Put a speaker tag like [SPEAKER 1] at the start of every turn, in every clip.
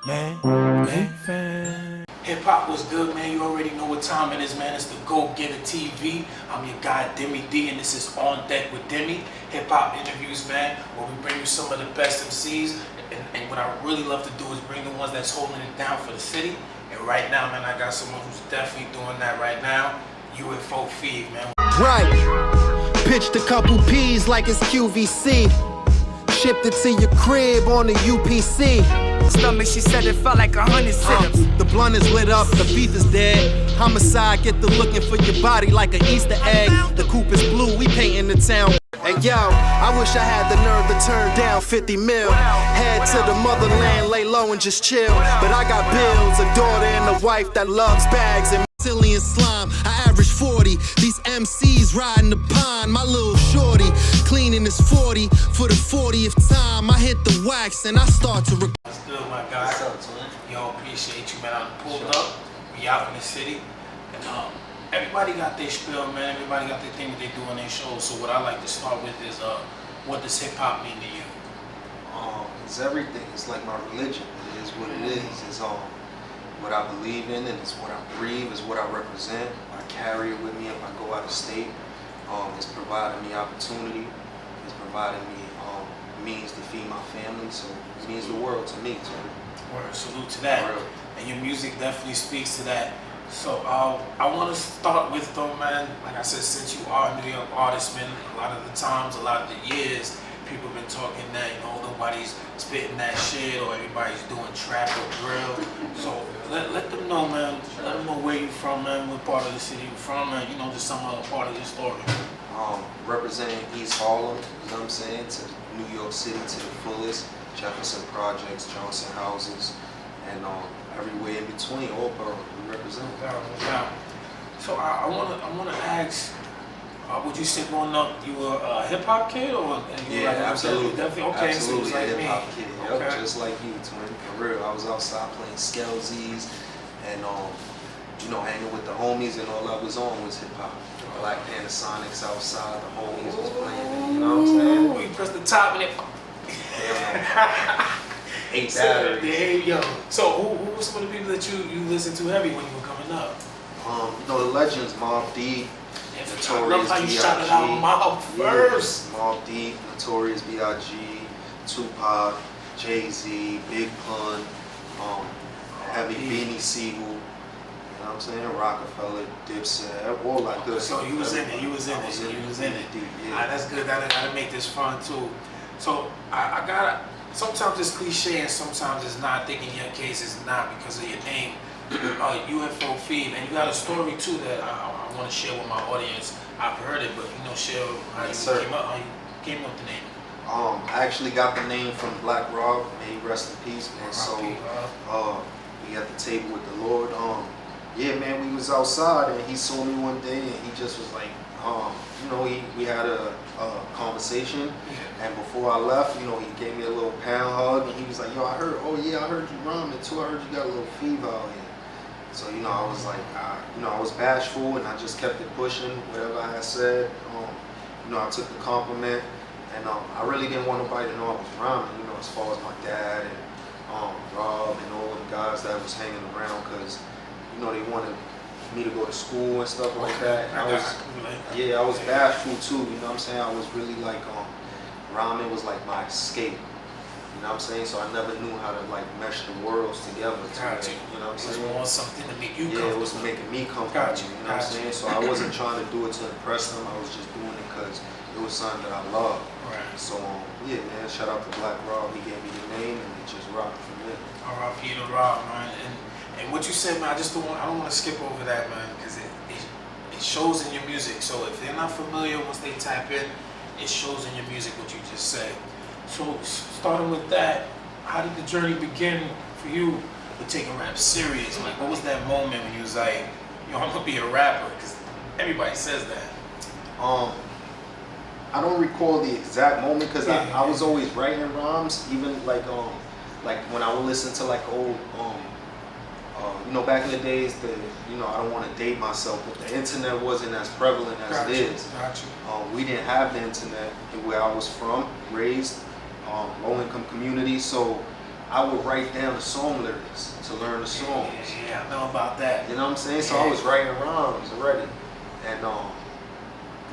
[SPEAKER 1] Man. Hip hop was good, man. You already know what time it is, man. It's the DagogetaTv. I'm your guy, Demi D, and this is On Deck with Demi. Hip hop interviews, man, where we bring you some of the best MCs. And what I really love to do is bring the ones that's holding it down for the city. And right now, man, I got someone who's definitely doing that right now. UFO Fev, man.
[SPEAKER 2] Right. Pitched a couple P's like it's QVC. Shipped it to your crib on the UPC.
[SPEAKER 3] Stomach, she said it felt like 100 sit-ups.
[SPEAKER 2] The blunt is lit up, the beef is dead. Homicide, get the looking for your body like an Easter egg. The coupe is blue, we painting the town. And yo, I wish I had the nerve to turn down 50 mil. Head to the motherland, lay low and just chill. But I got bills, a daughter and a wife that loves bags and Brazilian slime. I average 40. These MCs riding the pine. My little shorty cleaning this 40 for the 40th time. I hit the wax and I start to.
[SPEAKER 1] What's good, my guy?
[SPEAKER 4] What's up, twin?
[SPEAKER 1] Yo, appreciate you, man. I pulled up. We out in the city, and everybody got their spiel, man. Everybody got their thing that they do on their shows. So what I like to start with is, what does hip hop mean to you?
[SPEAKER 4] It's everything. It's like my religion. It is what it is. It's what I believe in, and it's what I breathe. It's what I represent. I carry it with me if I go out of state. It's providing me opportunity. It's providing me means to feed my family. So it means the world to me.
[SPEAKER 1] Word, salute to that.
[SPEAKER 4] Word.
[SPEAKER 1] And your music definitely speaks to that. So I want to start with, though, man, like I said, since you are a New York artist, man, a lot of the times, a lot of the years, people have been talking that, you know, nobody's spitting that shit or everybody's doing trap or drill. So let them know, man. Let them know where you from, man, what part of the city you from, and, you know, just some other part of your story.
[SPEAKER 4] Representing East Harlem, you know what I'm saying, to New York City to the fullest. Jefferson Projects, Johnson Houses, and everywhere in between, all borough we represent.
[SPEAKER 1] So I wanna ask, would you say growing up you were a hip hop kid or you
[SPEAKER 4] yeah, absolutely,
[SPEAKER 1] definitely okay?
[SPEAKER 4] Absolutely,
[SPEAKER 1] so like
[SPEAKER 4] hip hop kid. Yep,
[SPEAKER 1] okay.
[SPEAKER 4] Just like you, twin. For real, I was outside playing Skelzies, and you know, hanging with the homies, and all I was on was hip hop. Black Panasonics outside, the homies was playing. You know what I'm saying?
[SPEAKER 1] You press the top and it.
[SPEAKER 4] 8 batteries.
[SPEAKER 1] There you go. So who were some of the people that you listened to heavy when you were coming up?
[SPEAKER 4] You know, the legends, Mobb Deep,
[SPEAKER 1] I love how you shouted out Mobb first.
[SPEAKER 4] Yeah, Mobb Deep, Notorious B.I.G., Tupac, Jay-Z, Big Pun, Heavy Beanie Siegel, you know what I'm saying? Rockefeller, Dipset, all that good stuff.
[SPEAKER 1] So you was in it, you was in it.
[SPEAKER 4] Deep, yeah.
[SPEAKER 1] That's good, that'll make this fun too. So I gotta, sometimes it's cliche and sometimes it's not. I think in your case it's not because of your name, UFO Fev, and you got a story too that I want to share with my audience. I've heard it, but you know, share how you came up with the name.
[SPEAKER 4] I actually got the name from Black Rob, may he rest in peace, man. So we at the table with the Lord. Yeah, man, we was outside and he saw me one day and he just was like, you know, we had a conversation, and before I left, you know, he gave me a little pound hug, and he was like, yo, I heard you rhyming too, I heard you got a little fever out here. So, you know, I was like, you know, I was bashful, and I just kept it pushing, whatever I had said. You know, I took the compliment, and I really didn't want nobody to know I was rhyming, you know, as far as my dad and Rob and all the guys that was hanging around, because, you know, they wanted me to go to school and stuff like that. I was bashful too, you know what I'm saying? I was really like, rhyming was like my escape, you know what I'm saying? So I never knew how to like mesh the worlds together. You know what I'm saying?
[SPEAKER 1] It was something to make you comfortable.
[SPEAKER 4] Yeah, it was making me comfortable, you know what I'm saying? So I wasn't trying to do it to impress them, I was just doing it because it was something that I loved.
[SPEAKER 1] Right.
[SPEAKER 4] So yeah, man, shout out to Black Rob, he gave me the name and it just rocked from there.
[SPEAKER 1] R.I.P. to Rob, man. And what you said, man, I don't want to skip over that, man, because it shows in your music. So if they're not familiar, once they tap in, it shows in your music what you just said. So starting with that, how did the journey begin for you with taking rap serious? Like, what was that moment when you was like, yo, I'm gonna be a rapper? Because everybody says that.
[SPEAKER 4] I don't recall the exact moment because I was always writing rhymes, even like when I would listen to like old you know, back in the days, you know, I don't want to date myself, but the internet wasn't as prevalent as it is. We didn't have the internet where I was from, raised, low-income community, so I would write down the song lyrics to learn the songs.
[SPEAKER 1] Yeah, I know about that.
[SPEAKER 4] You know what I'm saying? So I was writing rhymes already, and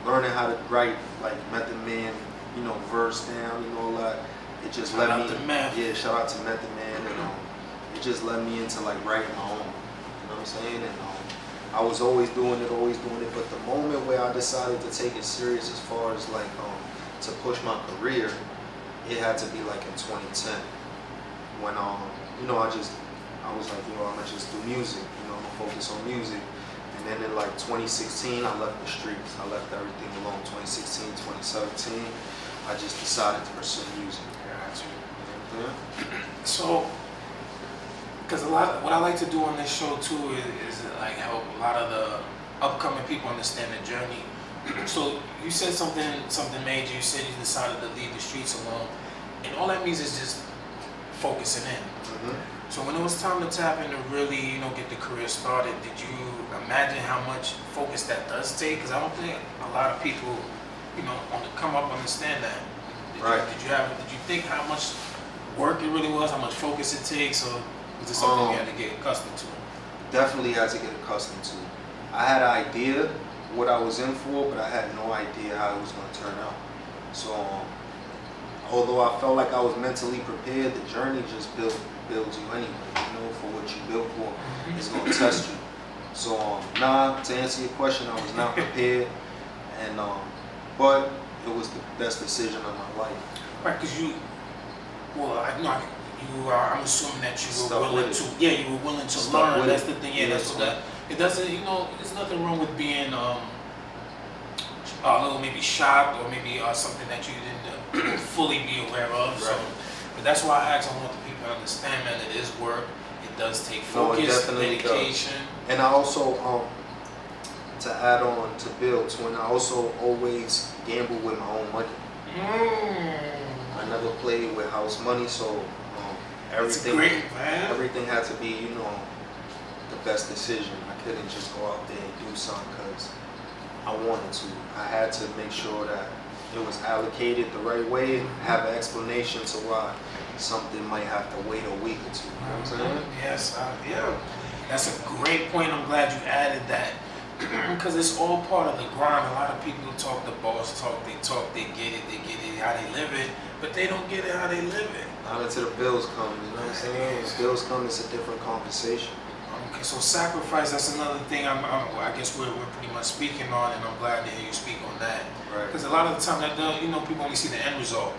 [SPEAKER 4] learning how to write like Method Man, you know, verse down, you know, all that. It just
[SPEAKER 1] Shout
[SPEAKER 4] led
[SPEAKER 1] out
[SPEAKER 4] me.
[SPEAKER 1] to Meth.
[SPEAKER 4] Yeah, shout out to Method Man, and it just led me into like writing my own. You know what I'm saying? And I was always doing it. But the moment where I decided to take it serious, as far as like to push my career, it had to be like in 2010 when you know, I was like, you know, I'm gonna just do music. You know, I'm gonna focus on music. And then in like 2016, I left the streets. I left everything alone. 2016, 2017, I just decided to pursue music.
[SPEAKER 1] Got you.
[SPEAKER 4] Yeah.
[SPEAKER 1] So, because what I like to do on this show too is like help a lot of the upcoming people understand the journey. So you said something major. You said you decided to leave the streets alone, and all that means is just focusing in.
[SPEAKER 4] Mm-hmm.
[SPEAKER 1] So when it was time to tap in to really, you know, get the career started, did you imagine how much focus that does take? Because I don't think a lot of people, you know, on the come up understand that. Did you think how much work it really was, how much focus it takes, or was it something you had to get accustomed to?
[SPEAKER 4] Definitely had to get accustomed to. I had an idea what I was in for, but I had no idea how it was going to turn out. So although I felt like I was mentally prepared, the journey just builds you anyway. You know, for what you built for, it's going to test you. So to answer your question, I was not prepared, and but it was the best decision of my life.
[SPEAKER 1] Right, because I'm assuming that you were willing to, you were willing to learn. That's the thing. Yeah, that's what that. It doesn't, you know, there's nothing wrong with being a little maybe shocked or maybe something that you didn't fully be aware of. Right. So, but that's why I ask. I want the people to understand, man, it is work. It does take focus, dedication.
[SPEAKER 4] And I also, to add on to Bill, when I also always gamble with my own money. I never played with house money, so everything had to be, you know, the best decision. I couldn't just go out there and do something because I wanted to. I had to make sure that it was allocated the right way and have an explanation to why something might have to wait a week or two. You know what I'm saying?
[SPEAKER 1] Yes, yeah. That's a great point. I'm glad you added that. Because it's all part of the grind. A lot of people talk the boss talk, they get it, how they live it, but they don't get it how they live it.
[SPEAKER 4] Not until the bills come, you know what I'm saying? When the bills come, it's a different conversation.
[SPEAKER 1] Okay, so sacrifice, that's another thing I guess we're pretty much speaking on, and I'm glad to hear you speak on that.
[SPEAKER 4] Right.
[SPEAKER 1] Because a lot of the time, you know, people only see the end result.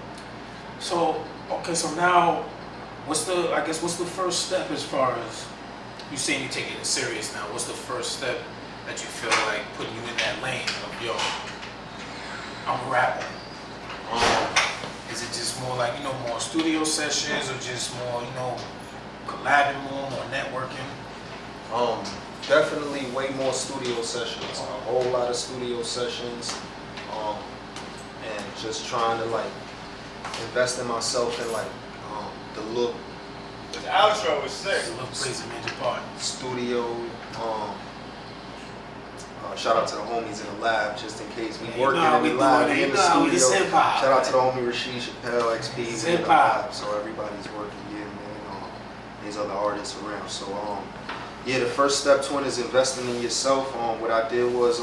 [SPEAKER 1] So, okay, so now, what's the first step as far as, you saying you're taking it serious now, what's the first step that you feel like putting you in that lane of, yo, I'm rapping? Is it just more like, you know, more studio sessions, or just more, you know, collabing more networking?
[SPEAKER 4] Definitely way more studio sessions, a whole lot of studio sessions, and just trying to like invest in myself and like the look.
[SPEAKER 3] The outro was sick.
[SPEAKER 1] The look plays a major part.
[SPEAKER 4] Studio. Shout out to the homies in the lab, just in case we working in the lab, we in the studio. Shout out to the homie Rashid Chappelle, XP, we in the lab, so everybody's working, yeah, man. These other artists around. So yeah, the first step to it is investing in yourself. What I did was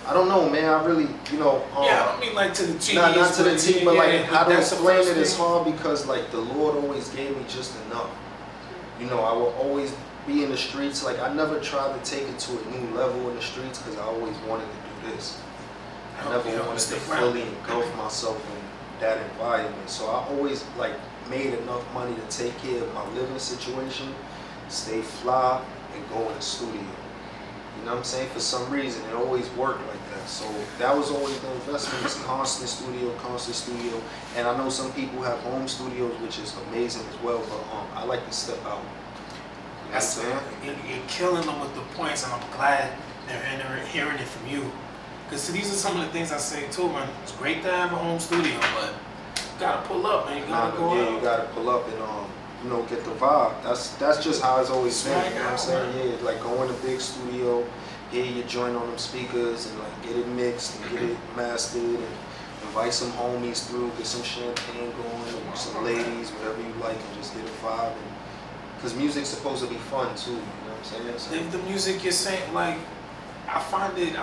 [SPEAKER 4] I don't know, man. I really, you know.
[SPEAKER 1] Yeah, I don't mean like to the T.
[SPEAKER 4] Not to the T, but like how to explain it is
[SPEAKER 1] thing.
[SPEAKER 4] hard because like the Lord always gave me just enough. You know, I will always be in the streets. Like I never tried to take it to a new level in the streets because I always wanted to do this. I never wanted to fully engulf myself in that environment. So I always like made enough money to take care of my living situation, stay fly, and go in the studio. You know what I'm saying? For some reason, it always worked like that. So that was always the investment. It's constant studio. And I know some people have home studios, which is amazing as well. But I like to step out. You know what I'm saying?
[SPEAKER 1] You're killing them with the points, and I'm glad they're hearing it from you. Because these are some of the things I say too, man. It's great to have a home studio, but you gotta pull up, man. You gotta go out.
[SPEAKER 4] You gotta pull up and you know, get the vibe. That's just how it's always been. You know what I'm saying? Yeah, like go in a big studio, hear your joint on them speakers, and like get it mixed and get it mastered and invite some homies through, get some champagne going, or some ladies, whatever you like, and just get a vibe. Because music's supposed to be fun too, you know what I'm saying? So,
[SPEAKER 1] If the music you're saying, like, I find it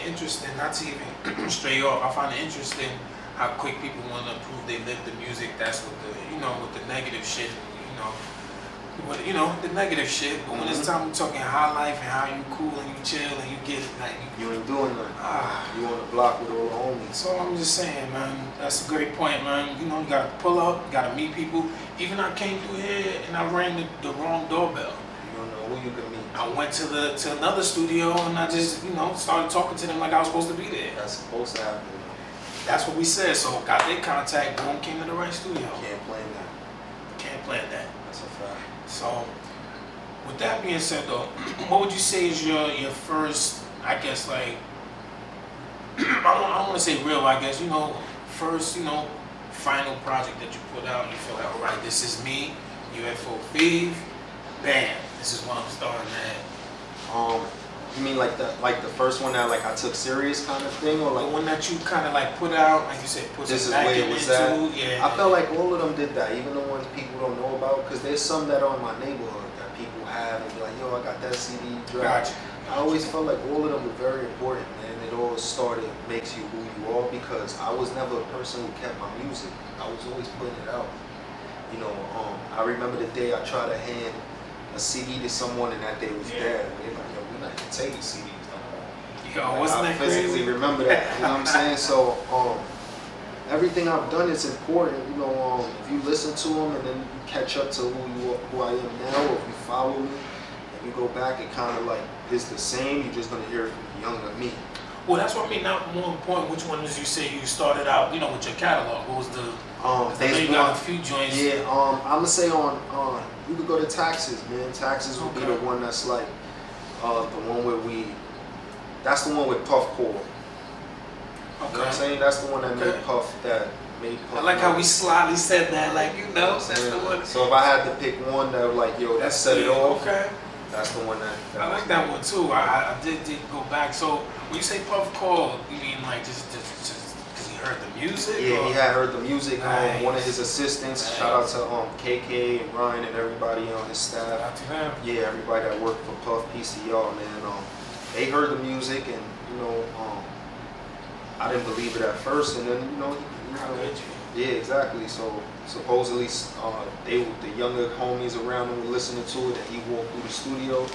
[SPEAKER 1] interesting, not to even stray off, I find it interesting how quick people want to prove they live the music. That's what with the negative shit, the negative shit. But when it's time to talking high life and how you cool and you chill and you get like
[SPEAKER 4] you ain't doing nothing. You on the block with all the homies.
[SPEAKER 1] So I'm just saying, man, that's a great point, man. You gotta pull up, you gotta meet people. Even I came through here and I rang the wrong doorbell.
[SPEAKER 4] You don't know who you can meet.
[SPEAKER 1] I went to another studio and I just started talking to them like I was supposed to be there.
[SPEAKER 4] That's supposed to happen.
[SPEAKER 1] That's what we said. So got their contact, boom, came to the right studio.
[SPEAKER 4] Can't plan that.
[SPEAKER 1] Can't plan that.
[SPEAKER 4] That's a fact.
[SPEAKER 1] So, with that being said, though, what would you say is your first, I guess, like, I want to say real, I guess, first, final project that you put out, and you feel like, all right, this is me, UFO Fev, bam, this is what I'm starting at.
[SPEAKER 4] You mean like the first one that like I took serious kind of thing, or like
[SPEAKER 1] the one that you kind of like put out, like you said, put
[SPEAKER 4] this
[SPEAKER 1] some
[SPEAKER 4] is
[SPEAKER 1] back
[SPEAKER 4] where it was at?
[SPEAKER 1] Yeah.
[SPEAKER 4] I felt like all of them did that, even the ones people don't know about, because there's some that are in my neighborhood that people have and be like, yo, I got that CD dropped.
[SPEAKER 1] Gotcha.
[SPEAKER 4] I always felt like all of them were very important, man. It all started, makes you who you are, because I was never a person who kept my music. I was always putting it out. I remember the day I tried to hand a CD to someone and that day was dead. They're like, yo, we're not gonna take these CDs no more.
[SPEAKER 1] Yo, wasn't that crazy?
[SPEAKER 4] I physically remember that, you know what I'm saying? So, everything I've done is important, if you listen to them and then you catch up to who I am now, or if you follow me and you go back, it kind of like is the same, you're just gonna hear it from the younger me.
[SPEAKER 1] Well, that's what I mean. Now, more important, which one did you say you started out, with your catalog? What was the? You got a few joints.
[SPEAKER 4] Yeah, I'm gonna say on you could go to Taxes, man. Taxes would be the one that's like the one where that's the one with Puff Core.
[SPEAKER 1] Okay.
[SPEAKER 4] You know what I'm saying? That's the one that made Puff
[SPEAKER 1] I like how we slyly said that, like that's the one.
[SPEAKER 4] So if I had to pick one that was like, yo, that set it off.
[SPEAKER 1] Okay.
[SPEAKER 4] That's the one that
[SPEAKER 1] I like that one too. I did go back. So when you say Puff Core, you mean like just because he heard the music?
[SPEAKER 4] Yeah,
[SPEAKER 1] or?
[SPEAKER 4] he had heard the music.
[SPEAKER 1] Nice.
[SPEAKER 4] One of his assistants. Nice. Shout out to KK and Ryan and everybody on his staff.
[SPEAKER 1] Shout out to them.
[SPEAKER 4] Yeah, everybody that worked for Puff. Peace to y'all, man. They heard the music and I didn't believe it at first, and then yeah, exactly. So supposedly the younger homies around him were listening to it, and he walked through the studio, and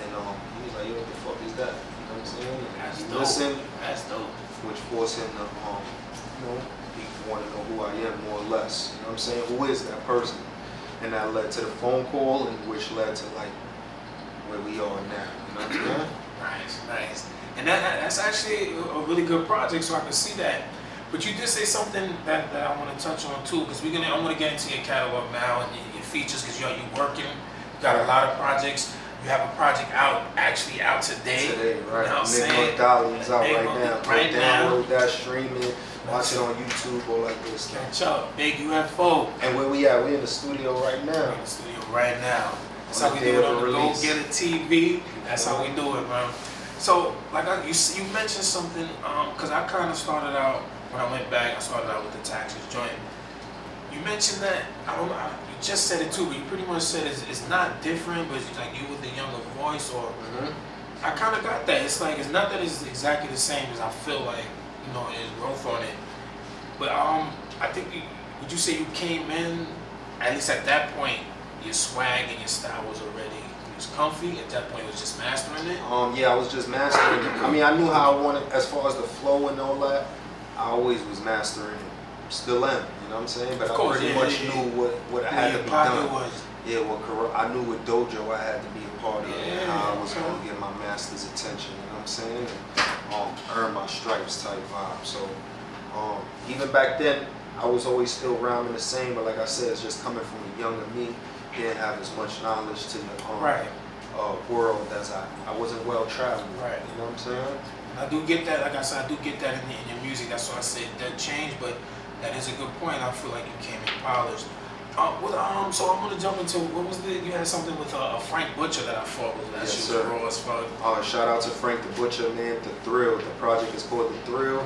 [SPEAKER 4] he was like, yo, what the fuck is that? You know what I'm saying?
[SPEAKER 1] That's
[SPEAKER 4] he
[SPEAKER 1] dope.
[SPEAKER 4] listened,
[SPEAKER 1] That's dope.
[SPEAKER 4] which forced him to he want to know who I am more or less. You know what I'm saying? Who is that person? And that led to the phone call, and which led to like where we are now. You know what I'm saying?
[SPEAKER 1] Nice. And that's actually a really good project, so I can see that. But you did say something that I want to touch on too, because I want to get into your catalog now and your features, because you're working, you got a lot of projects. You have a project actually out today.
[SPEAKER 3] Today, right.
[SPEAKER 1] You know what I'm
[SPEAKER 3] Enigma
[SPEAKER 1] saying?
[SPEAKER 3] of Dali is out right now.
[SPEAKER 1] Right now.
[SPEAKER 3] Download that, stream it, watch it on YouTube or like this.
[SPEAKER 1] Catch up, big UFO.
[SPEAKER 3] And where we at? We in the studio right now.
[SPEAKER 1] We're in the studio right now. That's
[SPEAKER 3] On
[SPEAKER 1] how we
[SPEAKER 3] the day
[SPEAKER 1] do it
[SPEAKER 3] of
[SPEAKER 1] on
[SPEAKER 3] the
[SPEAKER 1] the
[SPEAKER 3] release.
[SPEAKER 1] DagogetaTv. That's how we do it, man. So, like you mentioned something, because I kind of started out, when I went back, I started out with the Taxes joint. You mentioned that, you just said it too, but you pretty much said it's not different, but it's like you with the younger voice, or I kind of got that. It's like, it's not that it's exactly the same as I feel like, there's growth on it. But I think, would you say you came in, at least at that point, your swag and your style was already, it was comfy? At that point, it was just mastering it?
[SPEAKER 4] Yeah, I was just mastering it. I mean, I knew how I wanted, as far as the flow and all that, I always was mastering it. Still am, you know what I'm saying? But I pretty much knew what I had to be done. Yeah, I knew what dojo I had to be a part of, and how I was going to get my master's attention, you know what I'm saying? And earn my stripes type vibe. So even back then, I was always still rhyming the same, but like I said, it's just coming from a younger me. Didn't have as much knowledge to the world as I wasn't well traveled. Right. You know what I'm saying?
[SPEAKER 1] I do get that. Like I said, I do get that in your music. That's why I said that changed, but that is a good point. I feel like you came in polished. So I'm gonna jump into you had something with Frank Butcher that I thought was actually raw as fuck.
[SPEAKER 4] Shout out to Frank the Butcher, man. The Thrill. The project is called The Thrill,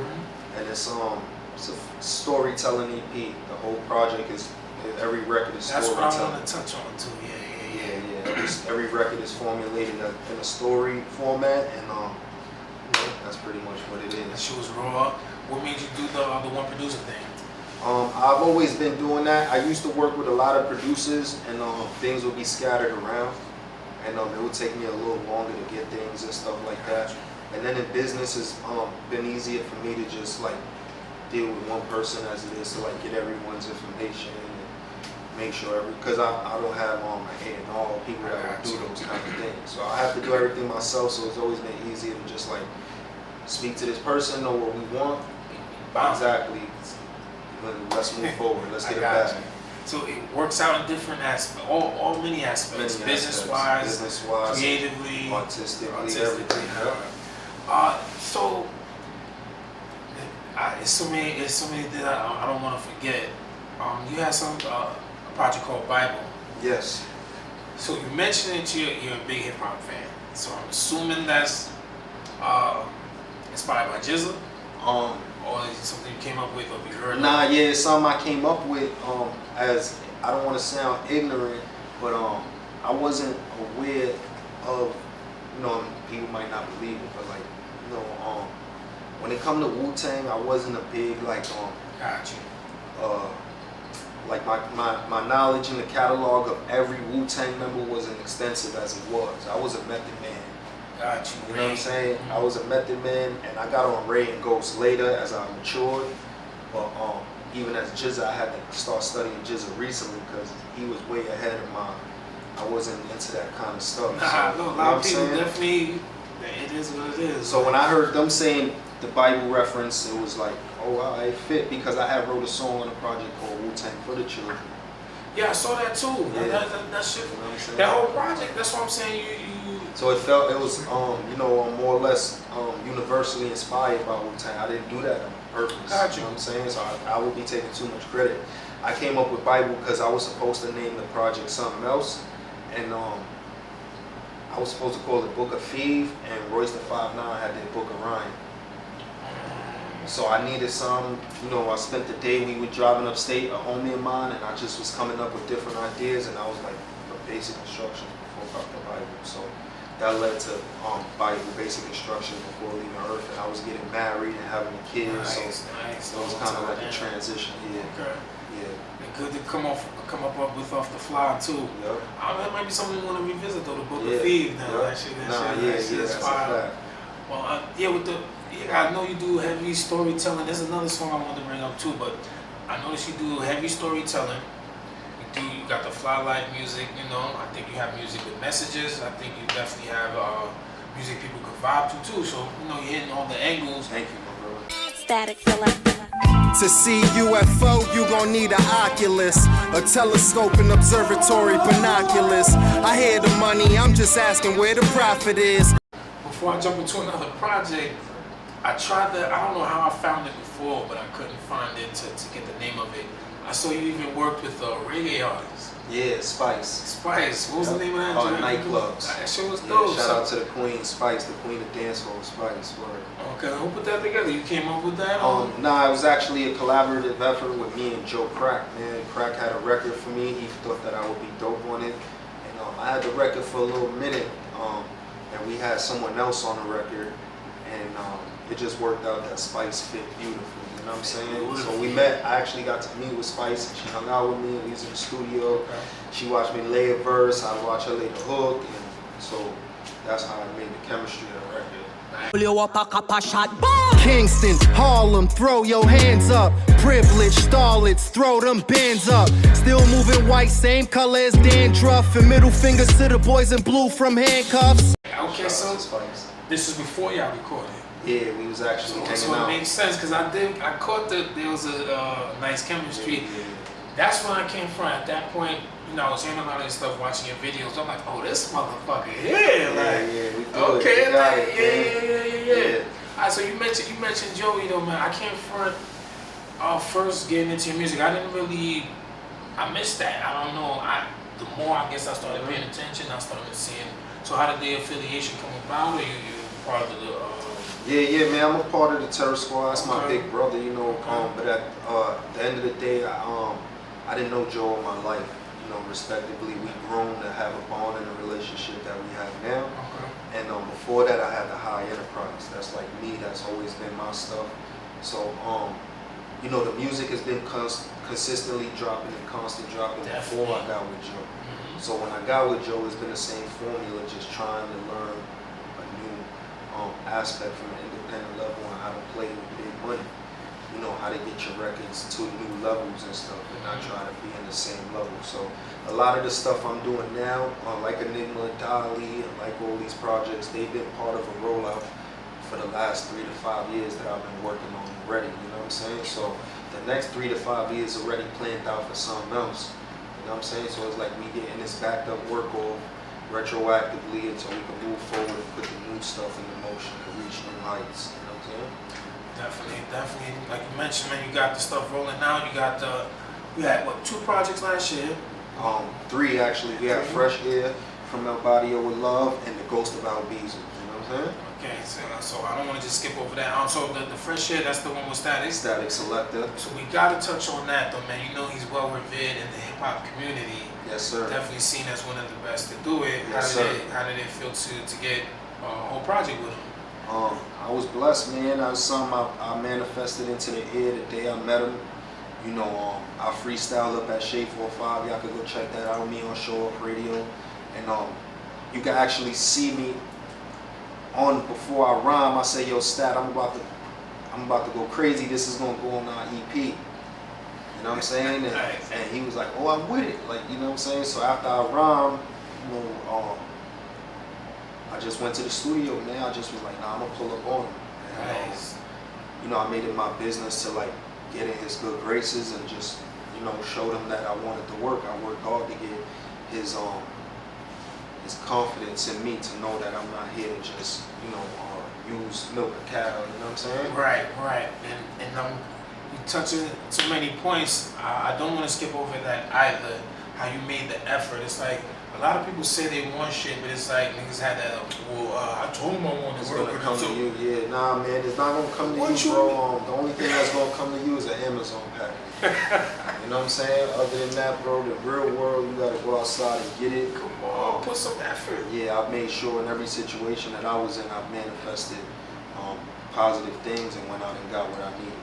[SPEAKER 4] and it's a storytelling EP. The whole project is, every record is
[SPEAKER 1] That's
[SPEAKER 4] storytelling.
[SPEAKER 1] what I want to touch on too. Yeah.
[SPEAKER 4] Every record is formulated in a story format, and that's pretty much what it
[SPEAKER 1] That
[SPEAKER 4] is.
[SPEAKER 1] shit was raw. What made you do the one producer thing?
[SPEAKER 4] I've always been doing that. I used to work with a lot of producers, and things would be scattered around, and it would take me a little longer to get things and stuff like that. And then in business, it's been easier for me to just like deal with one person as it is to like get everyone's information and make sure because I don't have on my hand all people that would do those kind of things. So I have to do everything myself. So it's always been easier to just like speak to this person, know what we want. Exactly. Let's move forward. Let's get it back.
[SPEAKER 1] So it works out in different aspects, all many aspects, business-wise, creatively,
[SPEAKER 4] artistically, everything.
[SPEAKER 1] So it's so many that I don't want to forget. You had a project called Bible.
[SPEAKER 4] Yes.
[SPEAKER 1] So you mentioned that you're a big hip hop fan. So I'm assuming that's inspired by Jizza. Or is it something you came up with or you heard?
[SPEAKER 4] Nah, yeah, it's something I came up with. As I don't want to sound ignorant, but I wasn't aware of, people might not believe it, but like, when it come to Wu-Tang, I wasn't a big like
[SPEAKER 1] Got you.
[SPEAKER 4] Like my knowledge in the catalog of every Wu-Tang member wasn't extensive as it was. I was a Method Man.
[SPEAKER 1] Got you.
[SPEAKER 4] You know what I'm saying? I was a Method Man, and I got on Ray and Ghost later as I matured. But even as Jizza, I had to start studying Jizza recently because he was way ahead of mine. I wasn't into that kind of stuff.
[SPEAKER 1] Nah,
[SPEAKER 4] so,
[SPEAKER 1] a lot of people definitely. It is what it is.
[SPEAKER 4] So when I heard them saying the Bible reference, it was like, oh wow, it fit because I had wrote a song on a project called Wu-Tang for the Children.
[SPEAKER 1] Yeah, I saw that too.
[SPEAKER 4] Yeah.
[SPEAKER 1] That shit.
[SPEAKER 4] You know what I'm saying?
[SPEAKER 1] That whole project. That's what I'm saying. You.
[SPEAKER 4] So it was more or less universally inspired by Wu-Tang. I didn't do that on purpose.
[SPEAKER 1] Got you.
[SPEAKER 4] You know what I'm saying? So I would be taking too much credit. I came up with Bible because I was supposed to name the project something else, and I was supposed to call it Book of Fev, and Royce the 5'9" had the Book of Ryan. So I needed some, I spent the day, we were driving upstate, a homie of mine, and I just was coming up with different ideas, and I was like, basic instructions before the Bible. So that led to Bible, basic instructions before leaving Earth, and I was getting married and having a kid,
[SPEAKER 1] Nice.
[SPEAKER 4] so it was kind of like a transition. Yeah.
[SPEAKER 1] Okay.
[SPEAKER 4] Yeah.
[SPEAKER 1] And good to come up with off the fly too.
[SPEAKER 4] Yep.
[SPEAKER 1] That might be something we want to revisit though. The Book of
[SPEAKER 4] Yeah.
[SPEAKER 1] Fev. Now
[SPEAKER 4] Yep.
[SPEAKER 1] that shit
[SPEAKER 4] That's
[SPEAKER 1] is
[SPEAKER 4] a
[SPEAKER 1] fire.
[SPEAKER 4] fact.
[SPEAKER 1] Well, I know you do heavy storytelling. There's another song I wanted to bring up too, but I noticed you do heavy storytelling. You got the fly life music. I think you have music with messages. I think you definitely have music people could vibe to too. So you're hitting all the angles.
[SPEAKER 4] Thank you, my brother.
[SPEAKER 5] Static filler.
[SPEAKER 2] To see UFO, you gon' need an Oculus, a telescope and observatory binoculars. I hear the money, I'm just asking where the profit is.
[SPEAKER 1] Before I jump into another project, I don't know how I found it before, but I couldn't find it to get the name of it. I saw you even worked with a reggae artist.
[SPEAKER 4] Yeah, Spice.
[SPEAKER 1] Spice. What was the name of that?
[SPEAKER 4] Nightclubs.
[SPEAKER 1] That shit was
[SPEAKER 4] Yeah,
[SPEAKER 1] dope.
[SPEAKER 4] shout out to the Queen, Spice, the Queen of Dancehall, Spice. Word.
[SPEAKER 1] Okay, who put that together? You came up with that?
[SPEAKER 4] Nah, it was actually a collaborative effort with me and Joe Crack. Man, Crack had a record for me. He thought that I would be dope on it, and I had the record for a little minute. And we had someone else on the record, and it just worked out that Spice fit beautifully. You know what I'm saying? So we met. I actually got to meet with Spice, and she hung out with me. We was in the studio.
[SPEAKER 1] Okay.
[SPEAKER 4] She watched me lay a verse. I watched her lay the hook, and so that's how I made the chemistry of the record.
[SPEAKER 2] Kingston, Harlem, throw your hands up. Privileged starlets, throw them bands up. Still moving white, same color as dandruff. And middle fingers to the boys in blue from handcuffs.
[SPEAKER 1] Okay, so this is before y'all recorded.
[SPEAKER 4] Yeah, we was actually hanging
[SPEAKER 1] So it
[SPEAKER 4] out.
[SPEAKER 1] makes sense because I caught that there was a nice chemistry.
[SPEAKER 4] Yeah.
[SPEAKER 1] That's when I came from. At that point, I was hearing a lot of this stuff, watching your videos. I'm like, oh, this motherfucker here.
[SPEAKER 4] We do
[SPEAKER 1] Okay,
[SPEAKER 4] it. We got
[SPEAKER 1] like,
[SPEAKER 4] it,
[SPEAKER 1] yeah. All right, so you mentioned Joey though, man. I came from first getting into your music. I missed that. I don't know. The more I guess I started paying attention, I started seeing. So how did the affiliation come about? Or you part of the.
[SPEAKER 4] Yeah, man. I'm a part of the Terror Squad. That's my
[SPEAKER 1] Okay.
[SPEAKER 4] big brother, you know.
[SPEAKER 1] Okay.
[SPEAKER 4] But at the end of the day, I didn't know Joe in my life. You know, respectively, we grown to have a bond and a relationship that we have now.
[SPEAKER 1] Okay.
[SPEAKER 4] And before that, I had the High Enterprise. That's like me. That's always been my stuff. So, you know, the music has been consistently dropping and constant dropping
[SPEAKER 1] Definitely.
[SPEAKER 4] before I got with Joe. So when I got with Joe, it's been the same formula, just trying to learn a new aspect from an independent level on how to play with big money. You know, how to get your records to new levels and stuff, and not trying to be in the same level. So a lot of the stuff I'm doing now, like Enigma of Dali, and like all these projects, they've been part of a rollout for the last 3 to 5 years that I've been working on already, you know what I'm saying? So the next 3 to 5 years already planned out for something else, you know what I'm saying? So it's like we getting this backed up work off retroactively until we can move forward and put the new stuff into motion and reach new heights, you know what I'm saying?
[SPEAKER 1] Definitely. Like you mentioned, man, you got the stuff rolling now. You got we had what, 2 projects last year?
[SPEAKER 4] 3 actually. We had Fresh Air from El Barrio with Love and The Ghost of Albizu, you know what I'm saying?
[SPEAKER 1] Okay, so I don't want to just skip over that. So the Fresh Air, that's the one with Static.
[SPEAKER 4] Static Selector.
[SPEAKER 1] So we gotta touch on that though, man. You know he's well revered in the hip hop community.
[SPEAKER 4] Yes, sir.
[SPEAKER 1] Definitely seen as one of the best to do it.
[SPEAKER 4] Yes,
[SPEAKER 1] How did it feel to get a whole project with him?
[SPEAKER 4] I was blessed, man. That was something I manifested into the air the day I met him. You know, I freestyled up at Shade 45. Y'all could go check that out. Me on Show Up Radio, and you can actually see me on before I rhyme. I say, "Yo, Stat, I'm about to go crazy. This is gonna go on our EP." You know what I'm saying? And he was like, "Oh, I'm with it." Like, you know what I'm saying? So after I rhymed, you know, I just went to the studio, man. I just was like, nah, I'm gonna pull up on him. And,
[SPEAKER 1] Nice.
[SPEAKER 4] you know, I made it my business to like get in his good graces and just, you know, showed him that I wanted to work. I worked hard to get his confidence in me to know that I'm not here to just, you know, use milk a cow. You know what I'm saying?
[SPEAKER 1] Right. And you touching so many points. I don't want to skip over that either. How you made the effort. It's like a lot of people say they want shit, but it's like niggas had that. I told him I wanted
[SPEAKER 4] It's
[SPEAKER 1] to work
[SPEAKER 4] gonna
[SPEAKER 1] with
[SPEAKER 4] come
[SPEAKER 1] him.
[SPEAKER 4] to you, yeah. Nah, man, it's not gonna come to
[SPEAKER 1] What
[SPEAKER 4] you,
[SPEAKER 1] you
[SPEAKER 4] bro. The only thing that's gonna come to you is an Amazon package. You know what I'm saying? Other than that, bro, the real world, you gotta go outside and get it.
[SPEAKER 1] Come on, put some effort.
[SPEAKER 4] Yeah, I've made sure in every situation that I was in, I've manifested positive things and went out and got what I needed.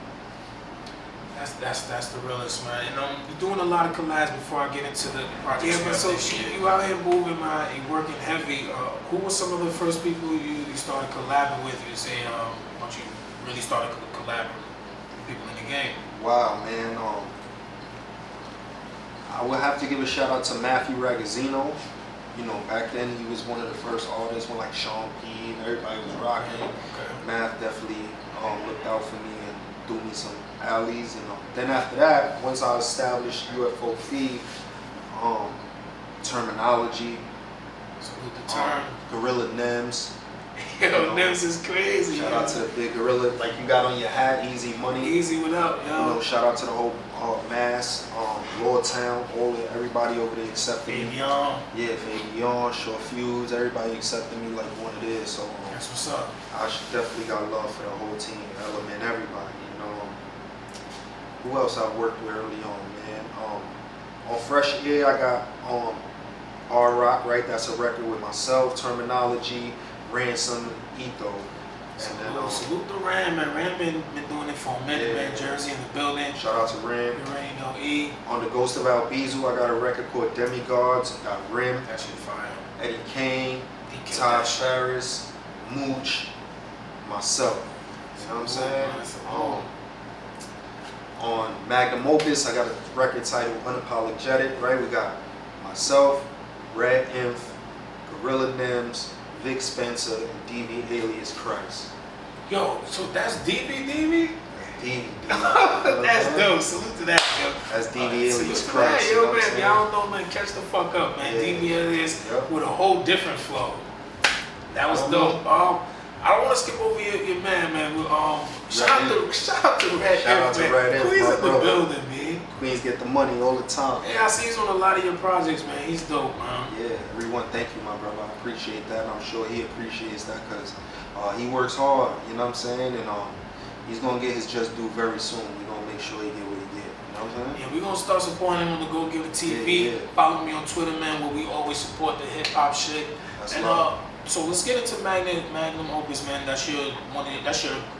[SPEAKER 1] That's the realest, man. And you're doing a lot of collabs before I get into the project. Yeah, but so you out here moving, man, you working heavy. Who were some of the first people you started collabing with? You say once you really started collaborating with people in the game.
[SPEAKER 4] Wow, man. I would have to give a shout out to Matthew Ragazzino. You know, back then he was one of the first artists when like Sean P and everybody was rocking.
[SPEAKER 1] Okay.
[SPEAKER 4] Math definitely looked out for me and threw me some alleys. And then after that, once I established UFO Fev, terminology,
[SPEAKER 1] Salute the term.
[SPEAKER 4] Gorilla Nems.
[SPEAKER 1] Yo, Nems is crazy.
[SPEAKER 4] Shout out to the big gorilla, like you got on your hat, Easy Money.
[SPEAKER 1] Easy without,
[SPEAKER 4] You know, shout out to the whole Mass, Lord Town, everybody over there accepted me.
[SPEAKER 1] Fabian.
[SPEAKER 4] Yeah, Fabian, Short Fuse, everybody accepted me like what it is. So
[SPEAKER 1] That's what's up.
[SPEAKER 4] I definitely got love for the whole team, Element, everybody. You know, who else I worked with early on, man? On Fresh Air, I got R Rock, right? That's a record with myself, Terminology, Ransom, Etho. And
[SPEAKER 1] Salute the Ram, man. Ram been doing it for a minute, man. Jersey in the building.
[SPEAKER 4] Shout out to Ram.
[SPEAKER 1] You already know E.
[SPEAKER 4] On the Ghost of Albizu, I got a record called Demigods. I got Rim,
[SPEAKER 1] That shit fire.
[SPEAKER 4] Eddie Kane,
[SPEAKER 1] He killed
[SPEAKER 4] Todd
[SPEAKER 1] that shit.
[SPEAKER 4] Ferris, Mooch, myself. You know what I'm saying? On Magnum Opus, I got a record titled Unapologetic, right? We got myself, Red Inf, Gorilla Nems, Vic Spencer, and DV Alias Christ.
[SPEAKER 1] Yo, so that's DV?
[SPEAKER 4] DV.
[SPEAKER 1] That's dope. Salute to that, yo.
[SPEAKER 4] That's DV
[SPEAKER 1] Salute
[SPEAKER 4] Alias
[SPEAKER 1] to
[SPEAKER 4] Christ.
[SPEAKER 1] that,
[SPEAKER 4] You know
[SPEAKER 1] yo,
[SPEAKER 4] what I'm
[SPEAKER 1] man.
[SPEAKER 4] saying?
[SPEAKER 1] Y'all don't know, man. Catch the fuck up, man.
[SPEAKER 4] Yeah.
[SPEAKER 1] DV Alias
[SPEAKER 4] Yep.
[SPEAKER 1] with a whole different flow. That was
[SPEAKER 4] I don't
[SPEAKER 1] dope. I don't want to skip over your man. Shout out to Red
[SPEAKER 4] Shout out
[SPEAKER 1] Inf,
[SPEAKER 4] to
[SPEAKER 1] man.
[SPEAKER 4] Red Inf,
[SPEAKER 1] Who is
[SPEAKER 4] my
[SPEAKER 1] in the
[SPEAKER 4] brother.
[SPEAKER 1] building, man?
[SPEAKER 4] Queens get the money all the time.
[SPEAKER 1] Yeah, I see he's on a lot of your projects, man. He's dope, man.
[SPEAKER 4] Yeah, everyone, thank you, my brother. I appreciate that, and I'm sure he appreciates that because he works hard, you know what I'm saying? And he's going to get his just due very soon. We're going to make sure he get what he get, you know what I'm saying?
[SPEAKER 1] Yeah, we're going to start supporting him on the GagogetaTv.
[SPEAKER 4] Yeah.
[SPEAKER 1] Follow me on Twitter, man, where we always support the hip-hop shit.
[SPEAKER 4] That's
[SPEAKER 1] And
[SPEAKER 4] right.
[SPEAKER 1] so let's get into Magnum Opus, man. That's your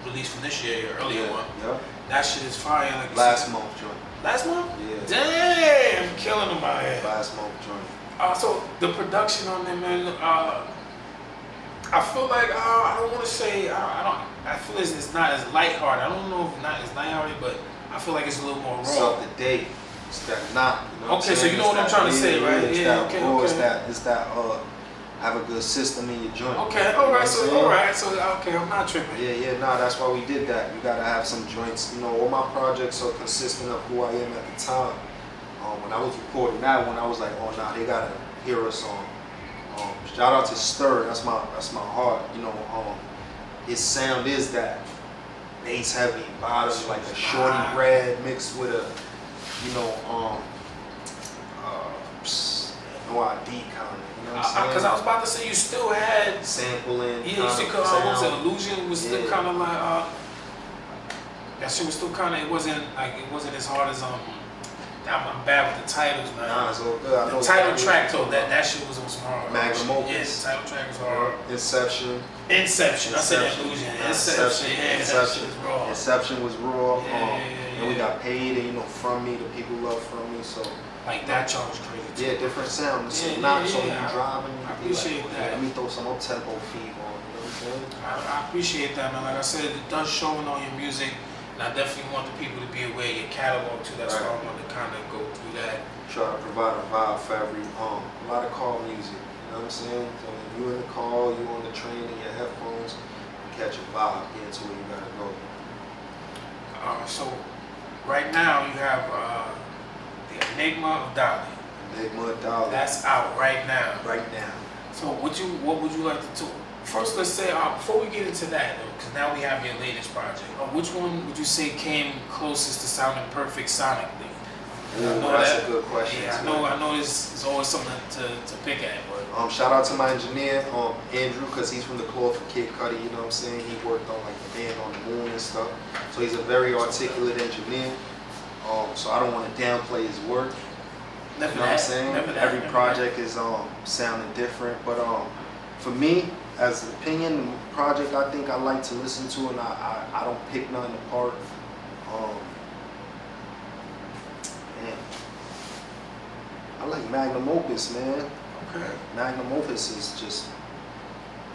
[SPEAKER 1] release from this year, your earlier one.
[SPEAKER 4] Yeah.
[SPEAKER 1] That shit is fire. Like
[SPEAKER 4] Last month joint.
[SPEAKER 1] Last month?
[SPEAKER 4] Yeah.
[SPEAKER 1] Damn, killing them out here.
[SPEAKER 4] Last month joint.
[SPEAKER 1] So the production on there, man. I feel like I don't want to say I feel it's not as lighthearted. I don't know if not as lighthearted, but I feel like it's a little more raw.
[SPEAKER 4] It's up to date. It's that knot. You know
[SPEAKER 1] Okay, so you know what I'm trying to say, right?
[SPEAKER 4] It's
[SPEAKER 1] Yeah,
[SPEAKER 4] that
[SPEAKER 1] okay,
[SPEAKER 4] raw,
[SPEAKER 1] okay.
[SPEAKER 4] It's that have a good system in your joint.
[SPEAKER 1] Okay,
[SPEAKER 4] You know what I'm
[SPEAKER 1] so
[SPEAKER 4] saying?
[SPEAKER 1] okay, I'm not tripping.
[SPEAKER 4] Yeah, nah, that's why we did that. You gotta have some joints. You know, all my projects are consistent of who I am at the time. When I was recording that one, I was like, oh nah, they gotta hear a song. Shout out to Stir, that's my heart. You know, his sound is that bass heavy bottom, like a shorty red mixed with a, you know, no ID kind of. You know what I'm saying?
[SPEAKER 1] Because I was about to say you still had
[SPEAKER 4] sampling.
[SPEAKER 1] yeah, you still what was it, Illusion was still
[SPEAKER 4] Yeah.
[SPEAKER 1] kind of like that shit was still kind of it wasn't as hard as I'm bad with the titles, man.
[SPEAKER 4] Nah, it's all good. I know
[SPEAKER 1] The title track though, that shit was on some hard.
[SPEAKER 4] Magnum Opus.
[SPEAKER 1] Yeah, the title track was hard.
[SPEAKER 4] Inception.
[SPEAKER 1] I said Illusion. Inception. Yeah, that shit was raw.
[SPEAKER 4] Inception was raw.
[SPEAKER 1] Yeah.
[SPEAKER 4] And we got paid, and you know, from me, the people love from me, so.
[SPEAKER 1] Like that joint was crazy too.
[SPEAKER 4] Yeah, different sounds.
[SPEAKER 1] Yeah,
[SPEAKER 4] Not
[SPEAKER 1] yeah,
[SPEAKER 4] so
[SPEAKER 1] yeah.
[SPEAKER 4] you driving.
[SPEAKER 1] I appreciate that.
[SPEAKER 4] Let me throw some up tempo feed on. You know what I'm saying?
[SPEAKER 1] I appreciate that, man. Like I said, it does showing on your music, and I definitely want the people to be aware of your catalog too. That's why I want to kind of go through that.
[SPEAKER 4] Try to provide a vibe for every a lot of car music. You know what I'm saying? So when you in the car, you on the train in your headphones, you catch a vibe, get into where you gotta go.
[SPEAKER 1] So right now you have the Enigma of Dali.
[SPEAKER 4] Enigma of Dali.
[SPEAKER 1] That's out right now.
[SPEAKER 4] Right now.
[SPEAKER 1] So what would you like to do? First, let's say before we get into that, though, because now we have your latest project. Which one would you say came closest to sounding perfect sonically?
[SPEAKER 4] Ooh, that's a good question.
[SPEAKER 1] Yeah, I know it's always something to pick at. But
[SPEAKER 4] Shout out to my engineer, Andrew, because he's from the Claw for Kid Cudi, you know what I'm saying? He worked on like the band on the moon and stuff. So he's a very articulate engineer. So I don't want to downplay his work. You know what I'm saying? Every project is sounding different. But for me, as an opinion, the project I think I like to listen to, and I don't pick nothing apart. I like Magnum Opus, man.
[SPEAKER 1] Okay.
[SPEAKER 4] Magnum Opus is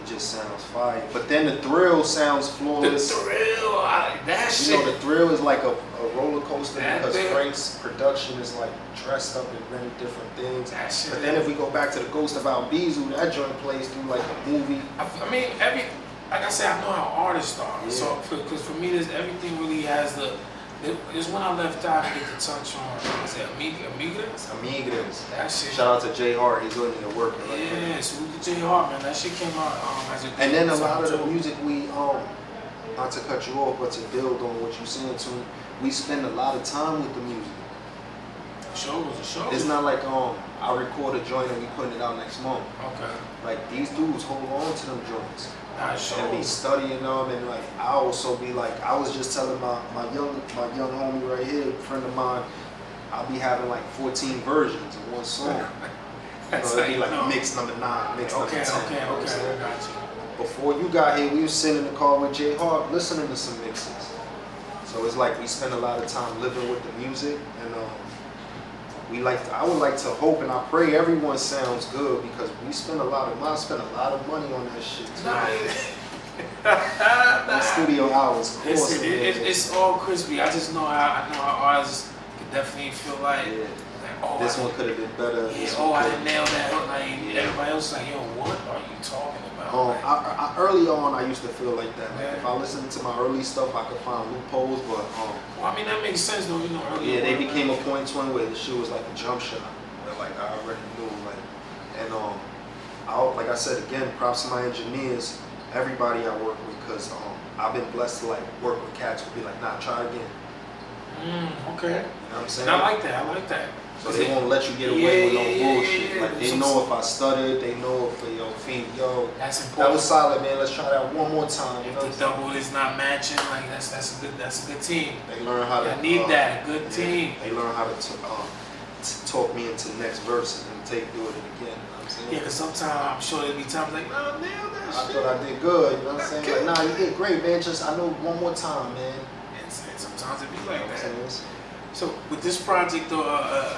[SPEAKER 4] it just sounds fire. But then the Thrill sounds flawless.
[SPEAKER 1] The Thrill, that shit.
[SPEAKER 4] You know, the Thrill is like a roller coaster
[SPEAKER 1] That
[SPEAKER 4] because
[SPEAKER 1] bit.
[SPEAKER 4] Frank's production is like dressed up in many different things.
[SPEAKER 1] That shit.
[SPEAKER 4] But then if we go back to the Ghost of Albizu, that joint plays through like a movie.
[SPEAKER 1] I mean, like I said, I know how artists are.
[SPEAKER 4] Yeah.
[SPEAKER 1] So, because for me, everything really has it's when I left out, I get to touch on, was it Amigas?
[SPEAKER 4] Amigas.
[SPEAKER 1] That shit.
[SPEAKER 4] Shout out to Jay Hart, he's really working right now.
[SPEAKER 1] Yeah, salute to Jay Hart, man. That shit came out as a
[SPEAKER 4] And then a lot of the
[SPEAKER 1] soundtrack.
[SPEAKER 4] music we, not to cut you off, but to build on what you're saying to me, we spend a lot of time with the music.
[SPEAKER 1] Shows.
[SPEAKER 4] It's not like I record a joint and we putting it out next month.
[SPEAKER 1] Okay.
[SPEAKER 4] Like these dudes hold on to them joints.
[SPEAKER 1] Nah,
[SPEAKER 4] And be
[SPEAKER 1] shows.
[SPEAKER 4] studying them, and like I also be like, I was just telling my young homie right here, a friend of mine, I'll be having like 14 versions of one song.
[SPEAKER 1] That's
[SPEAKER 4] It'd
[SPEAKER 1] how
[SPEAKER 4] be
[SPEAKER 1] you
[SPEAKER 4] like
[SPEAKER 1] know.
[SPEAKER 4] mix number 9, mix number 10.
[SPEAKER 1] Okay,
[SPEAKER 4] you know what I'm
[SPEAKER 1] I
[SPEAKER 4] saying?
[SPEAKER 1] got you.
[SPEAKER 4] Before you got here, we was sitting in the car with Jay Hart listening to some mixes. So it's like we spend a lot of time living with the music, and I would like to hope and I pray everyone sounds good because I spend a lot of money on that shit too.
[SPEAKER 1] Nah.
[SPEAKER 4] Studio hours, of course.
[SPEAKER 1] It's all crispy. I just know how artists can definitely feel like,
[SPEAKER 4] Yeah.
[SPEAKER 1] oh,
[SPEAKER 4] This one could have been better.
[SPEAKER 1] Yeah,
[SPEAKER 4] This
[SPEAKER 1] oh,
[SPEAKER 4] one
[SPEAKER 1] I
[SPEAKER 4] could've-
[SPEAKER 1] didn't nail that. Like everybody else, like, yo, what are you talking about? Like,
[SPEAKER 4] I early on, I used to feel like that. Like,
[SPEAKER 1] Yeah.
[SPEAKER 4] if I listened to my early stuff, I could find loopholes. But
[SPEAKER 1] well, I mean, that makes sense, though. You know, earlier.
[SPEAKER 4] yeah, they became a point where the shit was like a jump shot. Where, like I already knew, like, and like I said again, props to my engineers, everybody I work with, because I've been blessed to like work with cats who be like, nah, try again.
[SPEAKER 1] Okay.
[SPEAKER 4] You know what I'm saying?
[SPEAKER 1] And I like that. I like that.
[SPEAKER 4] So they won't let you get away with no bullshit.
[SPEAKER 1] Yeah.
[SPEAKER 4] Like they know if I stuttered, they know if yo,
[SPEAKER 1] That's
[SPEAKER 4] that
[SPEAKER 1] important.
[SPEAKER 4] was solid, man. Let's try that one more time. You know,
[SPEAKER 1] If the double is not matching, like that's a good team.
[SPEAKER 4] they learn how to.
[SPEAKER 1] I need that, a good team.
[SPEAKER 4] They learn how to talk me into the next verse and do it again. You know what I'm saying?
[SPEAKER 1] Yeah, because sometimes I'm sure there'll be times like, no, nail that
[SPEAKER 4] I
[SPEAKER 1] shit.
[SPEAKER 4] thought I did good. You know what I'm saying? Like, nah, you did great, man. Just I know one more time, man.
[SPEAKER 1] And sometimes it be
[SPEAKER 4] You know
[SPEAKER 1] like
[SPEAKER 4] what I'm
[SPEAKER 1] that.
[SPEAKER 4] saying?
[SPEAKER 1] So with this project, though,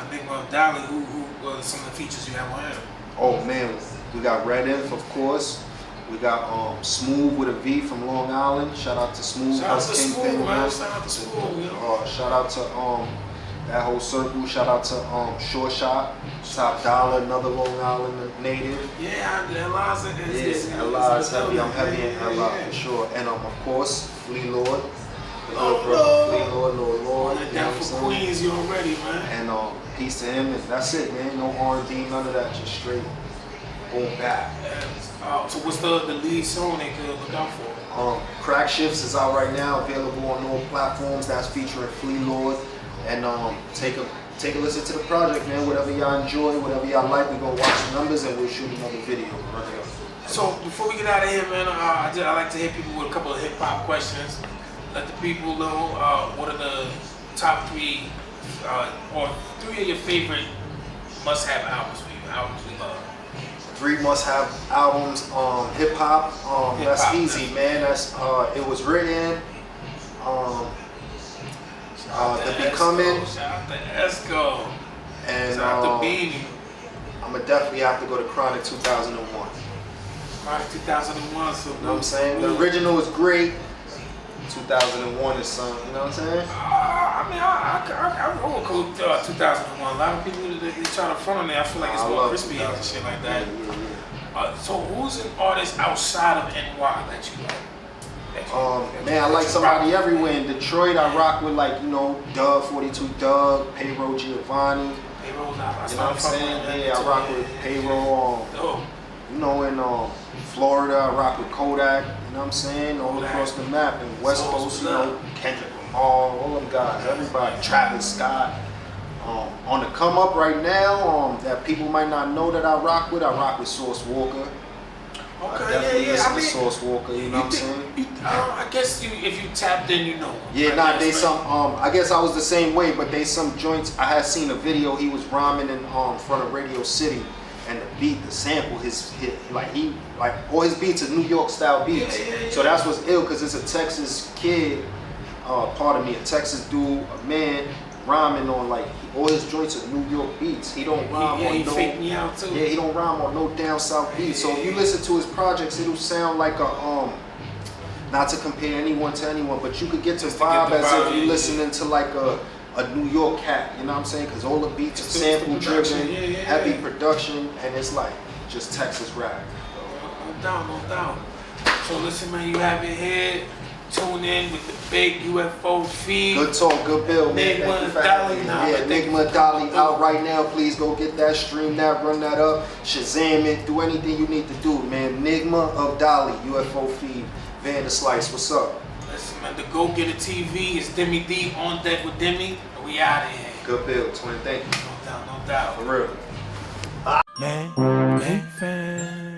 [SPEAKER 1] Enigma of Dali, who are some of the features you have on it?
[SPEAKER 4] Oh man, we got Red Inf, of course. We got Smooth with a V from Long Island. Shout out to Smooth.
[SPEAKER 1] Shout out to
[SPEAKER 4] Kingpin,
[SPEAKER 1] Smooth, man.
[SPEAKER 4] man.
[SPEAKER 1] Shout out to Smooth, you know.
[SPEAKER 4] Shout out to that whole circle. Shout out to Short Shot, Top Dollar, another Long Island native.
[SPEAKER 1] Yeah, Eliza is
[SPEAKER 4] Eli's heavy. I'm heavy in Eli for sure. And of course, Flea Lord. The good brother Flea Lord, Lord.
[SPEAKER 1] And down for Queens, you already, man.
[SPEAKER 4] And peace to him. And that's it, man. No R&B, none of that. Just straight boom back.
[SPEAKER 1] So what's the lead song they could look out for?
[SPEAKER 4] Crack Shifts is out right now, available on all platforms. That's featuring Flea Lord. And take a listen to the project, man. Whatever y'all enjoy, whatever y'all like, we gonna watch the numbers and we'll shoot another video right here.
[SPEAKER 1] So before we get out of here, man, I like to hit people with a couple of hip hop questions. Let the people know what are the top three or three of your favorite must-have albums for you. Albums we love.
[SPEAKER 4] 3 must-have albums. Hip hop. That's
[SPEAKER 1] Hip-hop,
[SPEAKER 4] easy, man. That's It Was Written. The Becoming.
[SPEAKER 1] Shout out to Esco.
[SPEAKER 4] And
[SPEAKER 1] Shout out to Beanie.
[SPEAKER 4] I'm gonna definitely have to go to Chronic 2001.
[SPEAKER 1] Chronic 2001. So
[SPEAKER 4] You know what I'm saying? The original is great. 2001 is something. You know what I'm saying?
[SPEAKER 1] I mean, I would go 2001. A lot of people they try to front on there. I feel like it's
[SPEAKER 4] I
[SPEAKER 1] more
[SPEAKER 4] love
[SPEAKER 1] crispy and shit like that.
[SPEAKER 4] Yeah.
[SPEAKER 1] So who's an artist outside of NY that you like?
[SPEAKER 4] Man, I like somebody everywhere. In Detroit, I rock with Doug 42 Doug, Payroll Giovanni.
[SPEAKER 1] Payroll,
[SPEAKER 4] You know what I'm saying? Yeah, I rock with Payroll. In Florida, I rock with Kodak. You know what I'm saying? All across the map. And West Coast, Kendrick Lamar, all them guys, everybody. Travis Scott. On the come up right now, that people might not know that I rock with Source Walker. I definitely listen to Source Walker, you know what I'm saying?
[SPEAKER 1] I guess if you tapped in, you know.
[SPEAKER 4] Yeah, they some, I guess I was the same way, but they some joints, I had seen a video, he was rhyming in front of Radio City, and the beat, the sample, all his beats are New York style beats. So that's what's ill, because it's a Texas kid, a Texas dude, a man, rhyming on all his joints are New York beats. He don't rhyme on
[SPEAKER 1] he faked me out too.
[SPEAKER 4] Yeah, he don't rhyme on no down south beats. So if you listen to his projects, it'll sound like a not to compare anyone to anyone, but you could get to vibe as if you're listening to a New York cat. You know what I'm saying? Because all the beats are sample driven, heavy production, and it's like just Texas rap.
[SPEAKER 1] No doubt. So listen, man, you have it here. Tune in with the big UFO Fev.
[SPEAKER 4] Good talk, good bill, man.
[SPEAKER 1] Enigma of Dali.
[SPEAKER 4] Yeah, Enigma of Dali out right now. Please go get that, stream that, run that up, Shazam it, do anything you need to do, man. Enigma of Dali, UFO Fev, Van the Slice. What's up?
[SPEAKER 1] Listen, man, the DagogetaTv is Demi D on Deck Wit Deme. We out of here.
[SPEAKER 4] Good bill, twin. Thank you.
[SPEAKER 1] No doubt.
[SPEAKER 4] For real.
[SPEAKER 1] Man, fam.